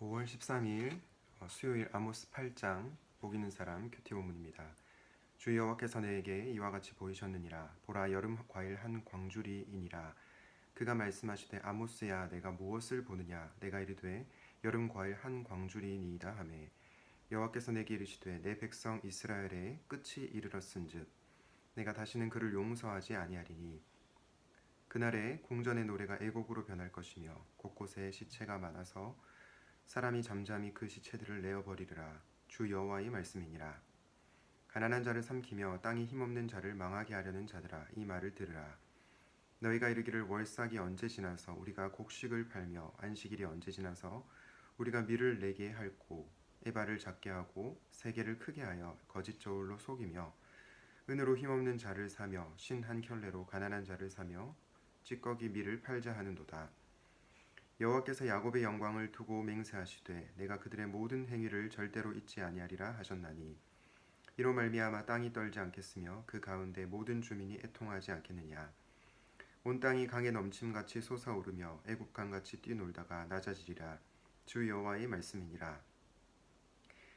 5월 13일 수요일 아모스 8장 복 있는 사람 큐티 본문입니다. 주 여호와께서 내게 이와 같이 보이셨느니라. 보라, 여름 과일 한 광주리이니라. 그가 말씀하시되 아모스야, 내가 무엇을 보느냐? 내가 이르되 여름 과일 한 광주리이니이다 하매, 여호와께서 내게 이르시되 내 백성 이스라엘의 끝이 이르렀은즉 내가 다시는 그를 용서하지 아니하리니, 그날에 궁전의 노래가 애곡으로 변할 것이며 곳곳에 시체가 많아서 사람이 잠잠히 그 시체들을 내어버리리라. 주 여호와의 말씀이니라. 가난한 자를 삼키며 땅이 힘없는 자를 망하게 하려는 자들아, 이 말을 들으라. 너희가 이르기를 월삭이 언제 지나서 우리가 곡식을 팔며 안식일이 언제 지나서 우리가 밀을 내게 할고 에바를 작게 하고 세계를 크게 하여 거짓 저울로 속이며 은으로 힘없는 자를 사며 신 한 켤레로 가난한 자를 사며 찌꺼기 밀을 팔자 하는도다. 여호와께서 야곱의 영광을 두고 맹세하시되 내가 그들의 모든 행위를 절대로 잊지 아니하리라 하셨나니, 이로 말미암아 땅이 떨지 않겠으며 그 가운데 모든 주민이 애통하지 않겠느냐. 온 땅이 강에 넘침같이 솟아오르며 애국강같이 뛰놀다가 낮아지리라. 주 여호와의 말씀이니라.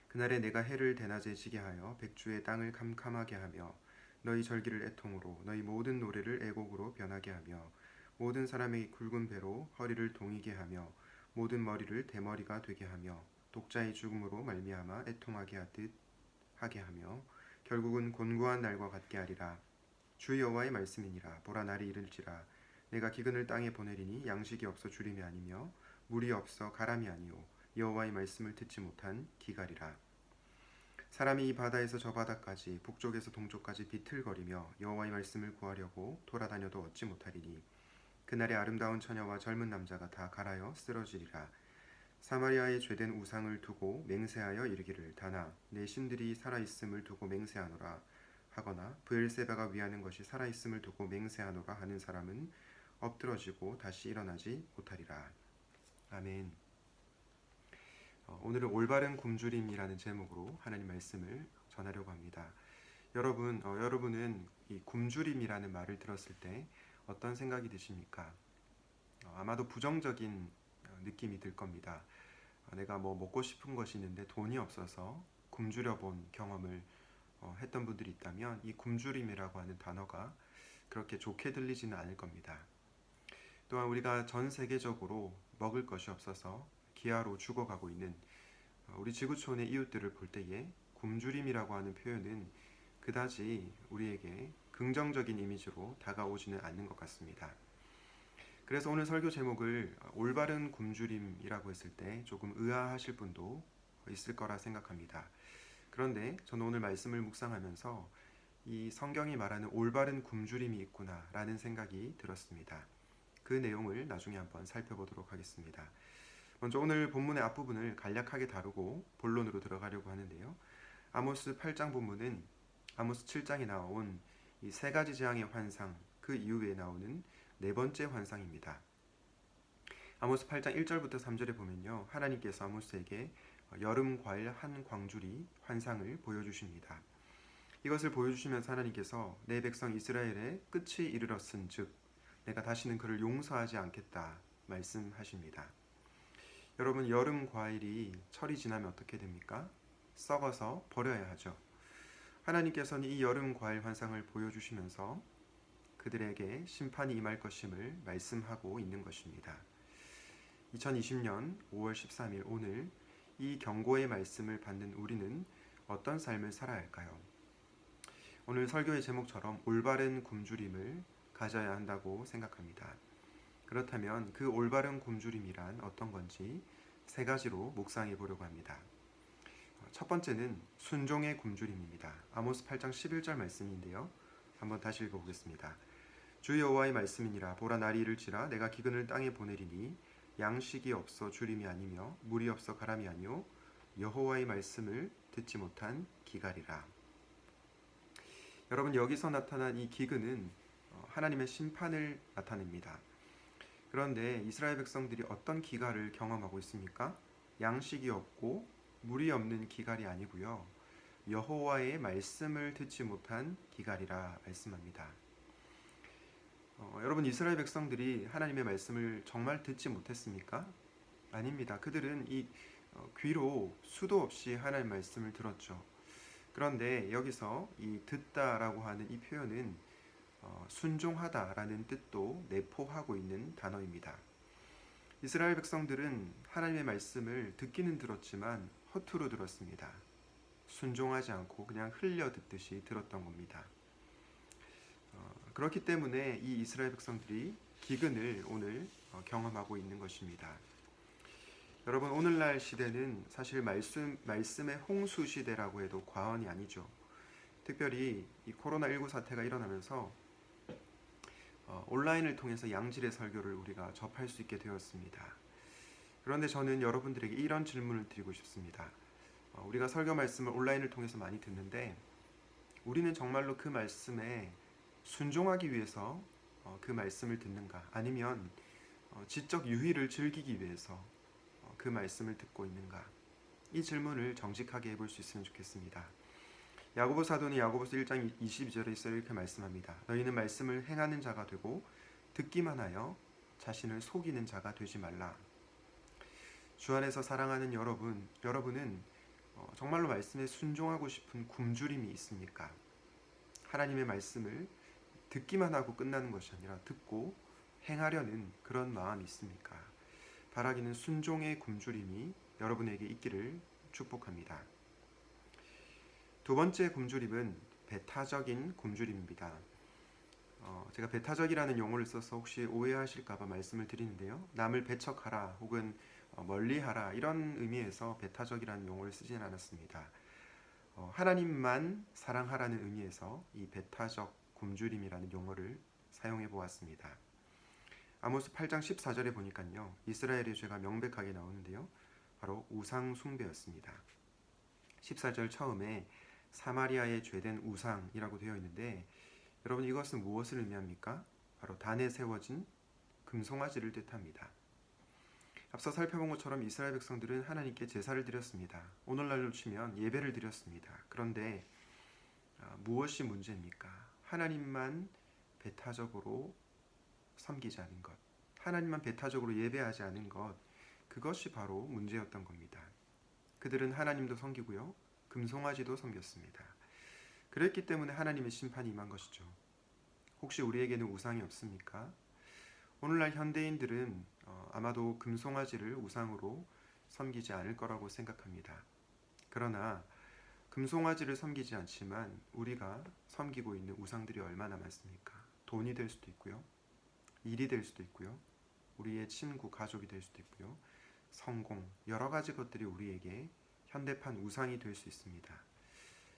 그날에 내가 해를 대낮에 지게 하여 백주의 땅을 캄캄하게 하며 너희 절기를 애통으로 너희 모든 노래를 애곡으로 변하게 하며 모든 사람의 굵은 배로 허리를 동이게 하며 모든 머리를 대머리가 되게 하며 독자의 죽음으로 말미암아 애통하게 하듯 하게 하며 결국은 곤고한 날과 같게 하리라. 주 여호와의 말씀이니라. 보라, 날이 이를지라. 내가 기근을 땅에 보내리니 양식이 없어 주림이 아니며 물이 없어 가람이 아니오 여호와의 말씀을 듣지 못한 기갈이라. 사람이 이 바다에서 저 바다까지 북쪽에서 동쪽까지 비틀거리며 여호와의 말씀을 구하려고 돌아다녀도 얻지 못하리니, 그날에 아름다운 처녀와 젊은 남자가 다 갈아여 쓰러지리라. 사마리아의 죄된 우상을 두고 맹세하여 이르기를 다나 내 신들이 살아있음을 두고 맹세하노라 하거나 브엘세바가 위하는 것이 살아있음을 두고 맹세하노라 하는 사람은 엎드러지고 다시 일어나지 못하리라. 아멘. 오늘은 올바른 굶주림이라는 제목으로 하나님 말씀을 전하려고 합니다. 여러분은 이 굶주림이라는 말을 들었을 때 어떤 생각이 드십니까? 아마도 부정적인 느낌이 들 겁니다. 내가 뭐 먹고 싶은 것이 있는데 돈이 없어서 굶주려 본 경험을 했던 분들이 있다면 이 굶주림이라고 하는 단어가 그렇게 좋게 들리지는 않을 겁니다. 또한 우리가 전 세계적으로 먹을 것이 없어서 기아로 죽어가고 있는 우리 지구촌의 이웃들을 볼 때에 굶주림이라고 하는 표현은 그다지 우리에게 긍정적인 이미지로 다가오지는 않는 것 같습니다. 그래서 오늘 설교 제목을 올바른 굶주림이라고 했을 때 조금 의아하실 분도 있을 거라 생각합니다. 그런데 저는 오늘 말씀을 묵상하면서 이 성경이 말하는 올바른 굶주림이 있구나 라는 생각이 들었습니다. 그 내용을 나중에 한번 살펴보도록 하겠습니다. 먼저 오늘 본문의 앞부분을 간략하게 다루고 본론으로 들어가려고 하는데요. 아모스 8장 본문은 아모스 7장에 나온 이 세 가지 재앙의 환상, 그 이후에 나오는 네 번째 환상입니다. 아모스 8장 1절부터 3절에 보면요, 하나님께서 아모스에게 여름 과일 한 광주리 환상을 보여주십니다. 이것을 보여주시면서 하나님께서 내 백성 이스라엘의 끝이 이르렀은즉 내가 다시는 그를 용서하지 않겠다 말씀하십니다. 여러분, 여름 과일이 철이 지나면 어떻게 됩니까? 썩어서 버려야 하죠. 하나님께서는 이 여름 과일 환상을 보여주시면서 그들에게 심판이 임할 것임을 말씀하고 있는 것입니다. 2020년 5월 13일 오늘 이 경고의 말씀을 받는 우리는 어떤 삶을 살아야 할까요? 오늘 설교의 제목처럼 올바른 굶주림을 가져야 한다고 생각합니다. 그렇다면 그 올바른 굶주림이란 어떤 건지 세 가지로 묵상해 보려고 합니다. 첫 번째는 순종의 굶주림입니다. 아모스 8장 11절 말씀인데요. 한번 다시 읽어보겠습니다. 주 여호와의 말씀이니라. 보라, 날이 이를지라. 내가 기근을 땅에 보내리니 양식이 없어 주림이 아니며 물이 없어 가람이 아니요 여호와의 말씀을 듣지 못한 기갈이라. 여러분, 여기서 나타난 이 기근은 하나님의 심판을 나타냅니다. 그런데 이스라엘 백성들이 어떤 기갈을 경험하고 있습니까? 양식이 없고 물이 없는 기갈이 아니고요, 여호와의 말씀을 듣지 못한 기갈이라 말씀합니다. 여러분, 이스라엘 백성들이 하나님의 말씀을 정말 듣지 못했습니까? 아닙니다. 그들은 이 귀로 수도 없이 하나님의 말씀을 들었죠. 그런데 여기서 이 듣다라고 하는 이 표현은 순종하다라는 뜻도 내포하고 있는 단어입니다. 이스라엘 백성들은 하나님의 말씀을 듣기는 들었지만 허투루 들었습니다. 순종하지 않고 그냥 흘려 듣듯이 들었던 겁니다. 그렇기 때문에 이 이스라엘 백성들이 기근을 오늘 경험하고 있는 것입니다. 여러분, 오늘날 시대는 사실 말씀의 홍수 시대라고 해도 과언이 아니죠. 특별히 이 코로나19 사태가 일어나면서 온라인을 통해서 양질의 설교를 우리가 접할 수 있게 되었습니다. 그런데 저는 여러분들에게 이런 질문을 드리고 싶습니다. 우리가 설교 말씀을 온라인을 통해서 많이 듣는데 우리는 정말로 그 말씀에 순종하기 위해서 그 말씀을 듣는가? 아니면 지적 유희를 즐기기 위해서 그 말씀을 듣고 있는가? 이 질문을 정직하게 해볼 수 있으면 좋겠습니다. 야고보 사도는 야고보서 1장 22절에 이렇게 말씀합니다. 너희는 말씀을 행하는 자가 되고 듣기만 하여 자신을 속이는 자가 되지 말라. 주 안에서 사랑하는 여러분은 정말로 말씀에 순종하고 싶은 굶주림이 있습니까? 하나님의 말씀을 듣기만 하고 끝나는 것이 아니라 듣고 행하려는 그런 마음이 있습니까? 바라기는 순종의 굶주림이 여러분에게 있기를 축복합니다. 두 번째 굶주림은 배타적인 굶주림입니다. 제가 배타적이라는 용어를 써서 혹시 오해하실까봐 말씀을 드리는데요. 남을 배척하라 혹은 멀리하라 이런 의미에서 배타적이라는 용어를 쓰진 않았습니다. 하나님만 사랑하라는 의미에서 이 배타적 굶주림이라는 용어를 사용해 보았습니다. 아모스 8장 14절에 보니까요. 이스라엘의 죄가 명백하게 나오는데요. 바로 우상 숭배였습니다. 14절 처음에 사마리아의 죄된 우상이라고 되어 있는데 여러분 이것은 무엇을 의미합니까? 바로 단에 세워진 금송아지를 뜻합니다. 앞서 살펴본 것처럼 이스라엘 백성들은 하나님께 제사를 드렸습니다. 오늘날로 치면 예배를 드렸습니다. 그런데 무엇이 문제입니까? 하나님만 배타적으로 섬기지 않은 것, 하나님만 배타적으로 예배하지 않은 것, 그것이 바로 문제였던 겁니다. 그들은 하나님도 섬기고요, 금송아지도 섬겼습니다. 그랬기 때문에 하나님의 심판이 임한 것이죠. 혹시 우리에게는 우상이 없습니까? 오늘날 현대인들은 아마도 금송아지를 우상으로 섬기지 않을 거라고 생각합니다. 그러나 금송아지를 섬기지 않지만 우리가 섬기고 있는 우상들이 얼마나 많습니까? 돈이 될 수도 있고요, 일이 될 수도 있고요, 우리의 친구, 가족이 될 수도 있고요, 성공, 여러 가지 것들이 우리에게 현대판 우상이 될 수 있습니다.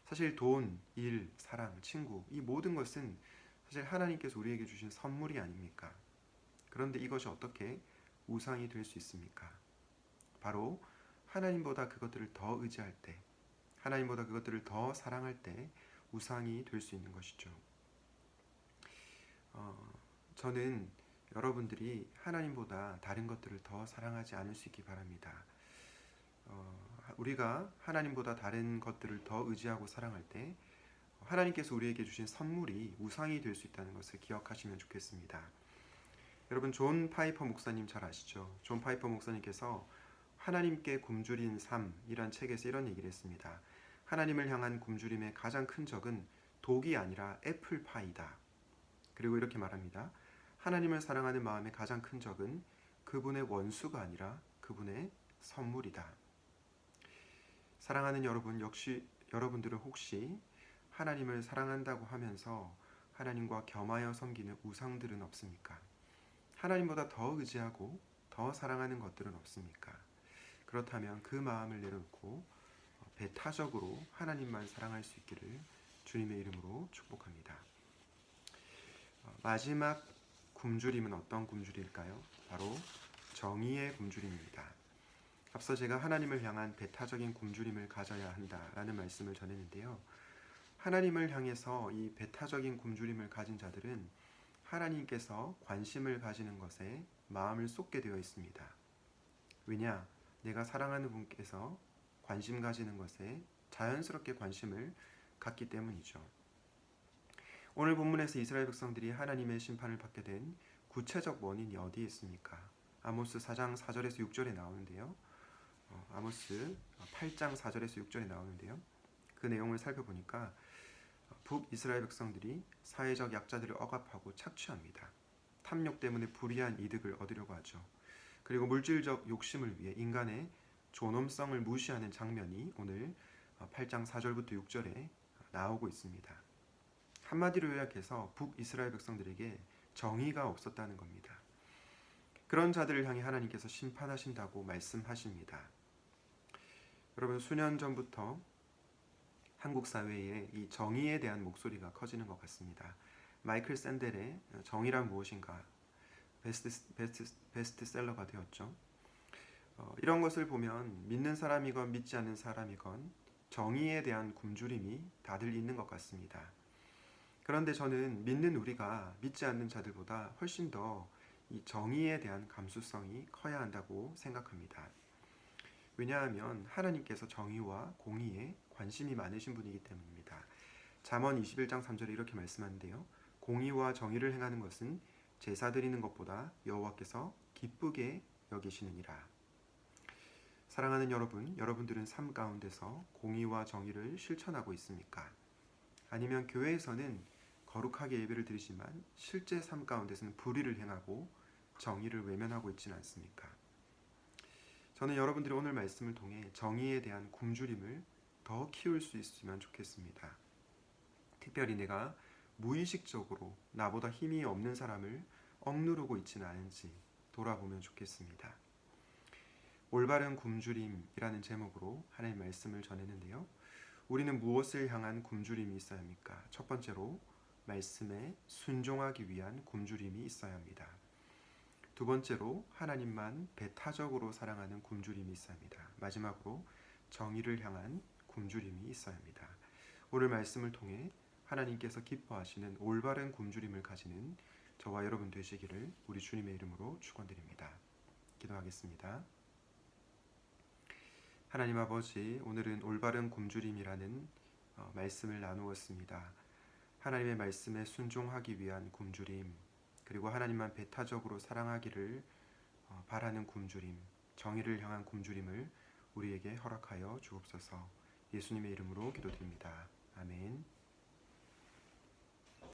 사실 돈, 일, 사랑, 친구, 이 모든 것은 사실 하나님께서 우리에게 주신 선물이 아닙니까? 그런데 이것이 어떻게 우상이 될 수 있습니까? 바로 하나님보다 그것들을 더 의지할 때, 하나님보다 그것들을 더 사랑할 때 우상이 될 수 있는 것이죠. 저는 여러분들이 하나님보다 다른 것들을 더 사랑하지 않을 수 있기 바랍니다. 우리가 하나님보다 다른 것들을 더 의지하고 사랑할 때 하나님께서 우리에게 주신 선물이 우상이 될 수 있다는 것을 기억하시면 좋겠습니다. 여러분, 존 파이퍼 목사님 잘 아시죠? 존 파이퍼 목사님께서 하나님께 굶주린 삶이란 책에서 이런 얘기를 했습니다. 하나님을 향한 굶주림의 가장 큰 적은 독이 아니라 애플파이다. 그리고 이렇게 말합니다. 하나님을 사랑하는 마음의 가장 큰 적은 그분의 원수가 아니라 그분의 선물이다. 사랑하는 여러분, 역시 여러분들은 혹시 하나님을 사랑한다고 하면서 하나님과 겸하여 섬기는 우상들은 없습니까? 하나님보다 더 의지하고 더 사랑하는 것들은 없습니까? 그렇다면 그 마음을 내려놓고 배타적으로 하나님만 사랑할 수 있기를 주님의 이름으로 축복합니다. 마지막 굶주림은 어떤 굶주림일까요? 바로 정의의 굶주림입니다. 앞서 제가 하나님을 향한 배타적인 굶주림을 가져야 한다라는 말씀을 전했는데요. 하나님을 향해서 이 배타적인 굶주림을 가진 자들은 하나님께서 관심을 가지는 것에 마음을 쏟게 되어 있습니다. 왜냐? 내가 사랑하는 분께서 관심 가지는 것에 자연스럽게 관심을 갖기 때문이죠. 오늘 본문에서 이스라엘 백성들이 하나님의 심판을 받게 된 구체적 원인이 어디에 있습니까? 아모스 4장 4절에서 6절에 나오는데요. 아모스 8장 4절에서 6절에 나오는데요. 그 내용을 살펴보니까 북이스라엘 백성들이 사회적 약자들을 억압하고 착취합니다. 탐욕 때문에 불이한 이득을 얻으려고 하죠. 그리고 물질적 욕심을 위해 인간의 존엄성을 무시하는 장면이 오늘 8장 4절부터 6절에 나오고 있습니다. 한마디로 요약해서 북이스라엘 백성들에게 정의가 없었다는 겁니다. 그런 자들을 향해 하나님께서 심판하신다고 말씀하십니다. 여러분, 수년 전부터 한국 사회에 이 정의에 대한 목소리가 커지는 것 같습니다. 마이클 샌델의 정의란 무엇인가 베스트셀러가 되었죠. 이런 것을 보면 믿는 사람이건 믿지 않는 사람이건 정의에 대한 굶주림이 다들 있는 것 같습니다. 그런데 저는 믿는 우리가 믿지 않는 자들보다 훨씬 더 이 정의에 대한 감수성이 커야 한다고 생각합니다. 왜냐하면 하나님께서 정의와 공의에 관심이 많으신 분이기 때문입니다. 잠언 21장 3절에 이렇게 말씀하는데요. 공의와 정의를 행하는 것은 제사 드리는 것보다 여호와께서 기쁘게 여기시느니라. 사랑하는 여러분, 여러분들은 삶 가운데서 공의와 정의를 실천하고 있습니까? 아니면 교회에서는 거룩하게 예배를 드리지만 실제 삶 가운데서는 불의를 행하고 정의를 외면하고 있지는 않습니까? 저는 여러분들이 오늘 말씀을 통해 정의에 대한 굶주림을 더 키울 수 있으면 좋겠습니다. 특별히 내가 무의식적으로 나보다 힘이 없는 사람을 억누르고 있지는 않은지 돌아보면 좋겠습니다. 올바른 굶주림이라는 제목으로 하나님의 말씀을 전했는데요. 우리는 무엇을 향한 굶주림이 있어야 합니까? 첫 번째로 말씀에 순종하기 위한 굶주림이 있어야 합니다. 두 번째로 하나님만 배타적으로 사랑하는 굶주림이 있어야 합니다. 마지막으로 정의를 향한 굶주림이 있어야 합니다. 오늘 말씀을 통해 하나님께서 기뻐하시는 올바른 굶주림을 가지는 저와 여러분 되시기를 우리 주님의 이름으로 축원드립니다. 기도하겠습니다. 하나님 아버지, 오늘은 올바른 굶주림이라는 말씀을 나누었습니다. 하나님의 말씀에 순종하기 위한 굶주림, 그리고 하나님만 배타적으로 사랑하기를 바라는 굶주림, 정의를 향한 굶주림을 우리에게 허락하여 주옵소서. 예수님의 이름으로 기도드립니다. 아멘.